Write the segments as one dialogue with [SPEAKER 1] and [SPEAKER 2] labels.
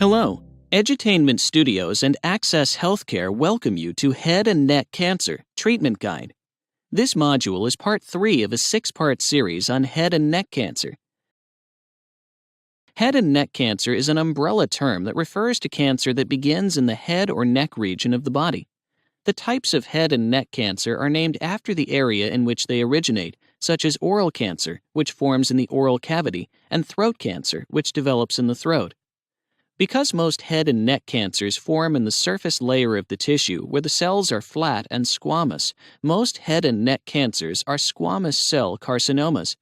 [SPEAKER 1] Hello, Edutainment Studios and Access Healthcare welcome you to Head and Neck Cancer Treatment Guide. This module is part 3 of a 6-part series on head and neck cancer. Head and neck cancer is an umbrella term that refers to cancer that begins in the head or neck region of the body. The types of head and neck cancer are named after the area in which they originate, such as oral cancer, which forms in the oral cavity, and throat cancer, which develops in the throat. Because most head and neck cancers form in the surface layer of the tissue where the cells are flat and squamous, most head and neck cancers are squamous cell carcinomas.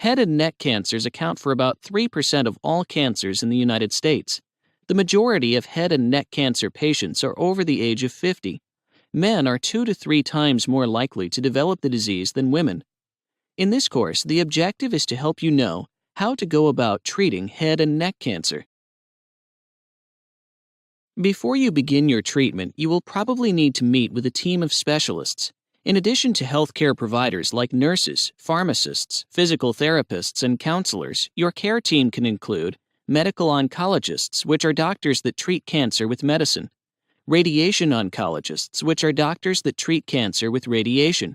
[SPEAKER 1] Head and neck cancers account for about 3% of all cancers in the United States. The majority of head and neck cancer patients are over the age of 50. Men are 2 to 3 times more likely to develop the disease than women. In this course, the objective is to help you know how to go about treating head and neck cancer. Before you begin your treatment, you will probably need to meet with a team of specialists. In addition to healthcare providers like nurses, pharmacists, physical therapists, and counselors, your care team can include medical oncologists, which are doctors that treat cancer with medicine, radiation oncologists, which are doctors that treat cancer with radiation,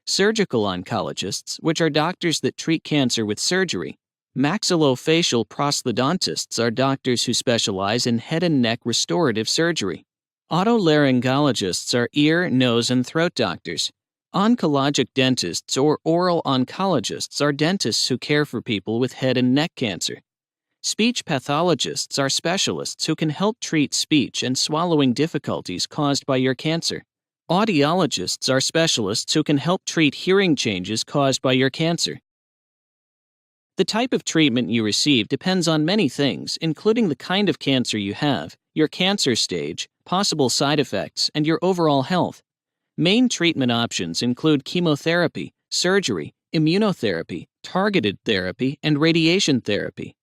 [SPEAKER 1] surgical oncologists, which are doctors that treat cancer with surgery. Maxillofacial prosthodontists are doctors who specialize in head and neck restorative surgery. Otolaryngologists are ear, nose, and throat doctors. Oncologic dentists or oral oncologists are dentists who care for people with head and neck cancer. Speech pathologists are specialists who can help treat speech and swallowing difficulties caused by your cancer. Audiologists are specialists who can help treat hearing changes caused by your cancer. The type of treatment you receive depends on many things, including the kind of cancer you have, your cancer stage, possible side effects, and your overall health. Main treatment options include chemotherapy, surgery, immunotherapy, targeted therapy, and radiation therapy.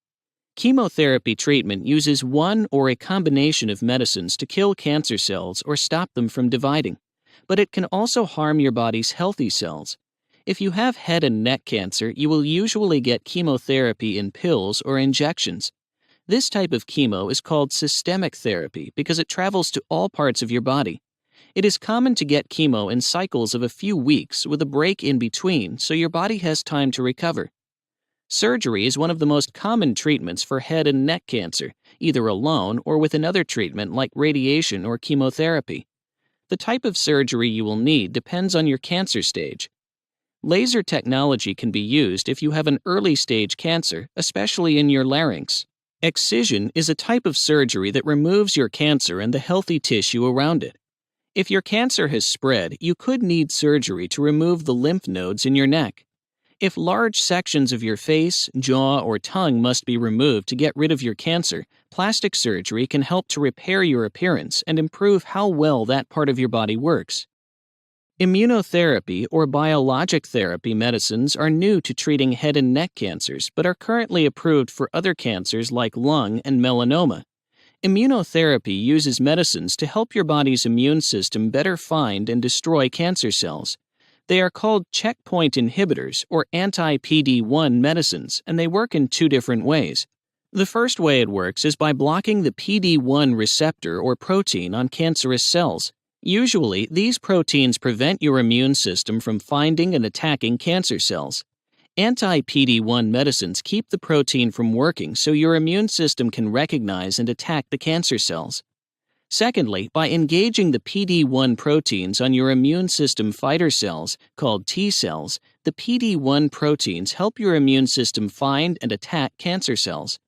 [SPEAKER 1] Chemotherapy treatment uses one or a combination of medicines to kill cancer cells or stop them from dividing, but it can also harm your body's healthy cells. If you have head and neck cancer, you will usually get chemotherapy in pills or injections. This type of chemo is called systemic therapy because it travels to all parts of your body. It is common to get chemo in cycles of a few weeks with a break in between so your body has time to recover. Surgery is one of the most common treatments for head and neck cancer, either alone or with another treatment like radiation or chemotherapy. The type of surgery you will need depends on your cancer stage. Laser technology can be used if you have an early-stage cancer, especially in your larynx. Excision is a type of surgery that removes your cancer and the healthy tissue around it. If your cancer has spread, you could need surgery to remove the lymph nodes in your neck. If large sections of your face, jaw, or tongue must be removed to get rid of your cancer, plastic surgery can help to repair your appearance and improve how well that part of your body works. Immunotherapy or biologic therapy medicines are new to treating head and neck cancers, but are currently approved for other cancers like lung and melanoma. Immunotherapy uses medicines to help your body's immune system better find and destroy cancer cells. They are called checkpoint inhibitors or anti-PD-1 medicines, and they work in 2 different ways. The first way it works is by blocking the PD-1 receptor or protein on cancerous cells. Usually, these proteins prevent your immune system from finding and attacking cancer cells. Anti-PD-1 medicines keep the protein from working so your immune system can recognize and attack the cancer cells. Secondly, by engaging the PD-1 proteins on your immune system fighter cells, called T cells, the PD-1 proteins help your immune system find and attack cancer cells.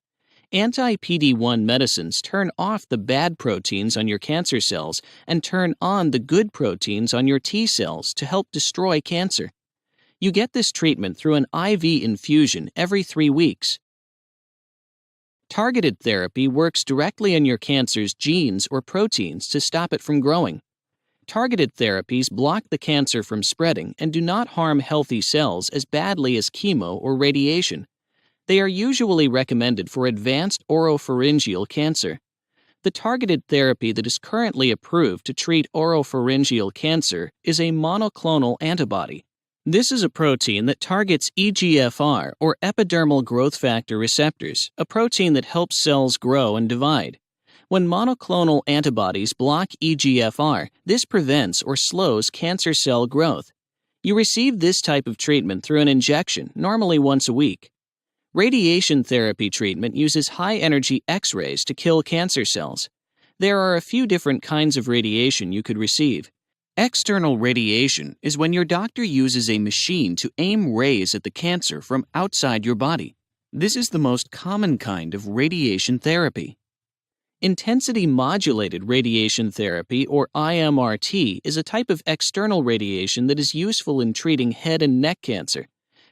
[SPEAKER 1] Anti-PD-1 medicines turn off the bad proteins on your cancer cells and turn on the good proteins on your T cells to help destroy cancer. You get this treatment through an IV infusion every 3 weeks. Targeted therapy works directly on your cancer's genes or proteins to stop it from growing. Targeted therapies block the cancer from spreading and do not harm healthy cells as badly as chemo or radiation. They are usually recommended for advanced oropharyngeal cancer. The targeted therapy that is currently approved to treat oropharyngeal cancer is a monoclonal antibody. This is a protein that targets EGFR, or epidermal growth factor receptors, a protein that helps cells grow and divide. When monoclonal antibodies block EGFR, this prevents or slows cancer cell growth. You receive this type of treatment through an injection, normally once a week. Radiation therapy treatment uses high-energy X-rays to kill cancer cells. There are a few different kinds of radiation you could receive. External radiation is when your doctor uses a machine to aim rays at the cancer from outside your body. This is the most common kind of radiation therapy. Intensity modulated radiation therapy, or IMRT, is a type of external radiation that is useful in treating head and neck cancer.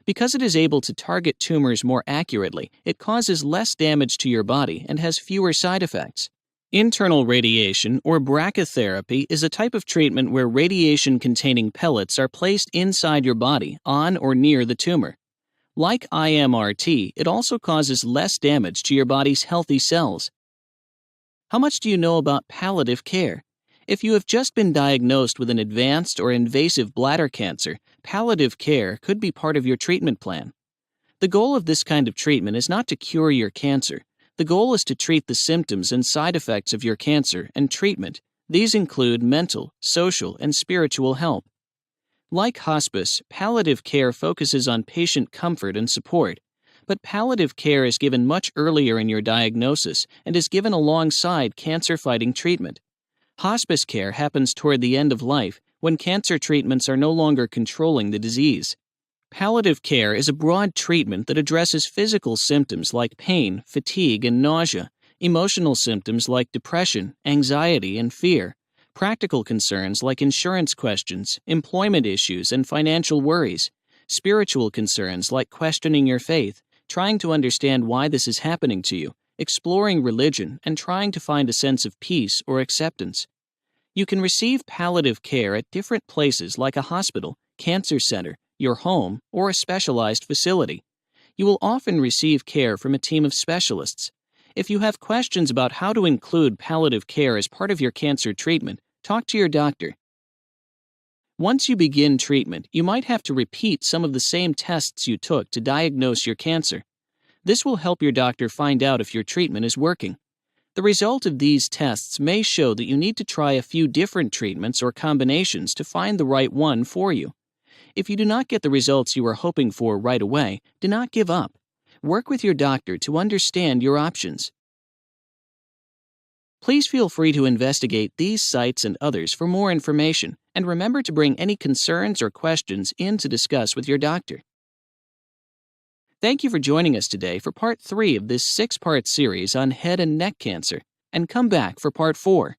[SPEAKER 1] Because it is able to target tumors more accurately, it causes less damage to your body and has fewer side effects. Internal radiation, or brachytherapy, is a type of treatment where radiation-containing pellets are placed inside your body, on or near the tumor. Like IMRT, it also causes less damage to your body's healthy cells. How much do you know about palliative care? If you have just been diagnosed with an advanced or invasive bladder cancer, palliative care could be part of your treatment plan. The goal of this kind of treatment is not to cure your cancer. The goal is to treat the symptoms and side effects of your cancer, and treatment. These include mental, social, and spiritual help. Like hospice, palliative care focuses on patient comfort and support. But palliative care is given much earlier in your diagnosis and is given alongside cancer-fighting treatment. Hospice care happens toward the end of life, when cancer treatments are no longer controlling the disease. Palliative care is a broad treatment that addresses physical symptoms like pain, fatigue, and nausea, emotional symptoms like depression, anxiety, and fear, practical concerns like insurance questions, employment issues, and financial worries, spiritual concerns like questioning your faith, trying to understand why this is happening to you, exploring religion, and trying to find a sense of peace or acceptance. You can receive palliative care at different places like a hospital, cancer center, your home, or a specialized facility. You will often receive care from a team of specialists. If you have questions about how to include palliative care as part of your cancer treatment, talk to your doctor. Once you begin treatment, you might have to repeat some of the same tests you took to diagnose your cancer. This will help your doctor find out if your treatment is working. The result of these tests may show that you need to try a few different treatments or combinations to find the right one for you. If you do not get the results you are hoping for right away, do not give up. Work with your doctor to understand your options. Please feel free to investigate these sites and others for more information, and remember to bring any concerns or questions in to discuss with your doctor. Thank you for joining us today for Part 3 of this 6-part series on head and neck cancer, and come back for Part 4.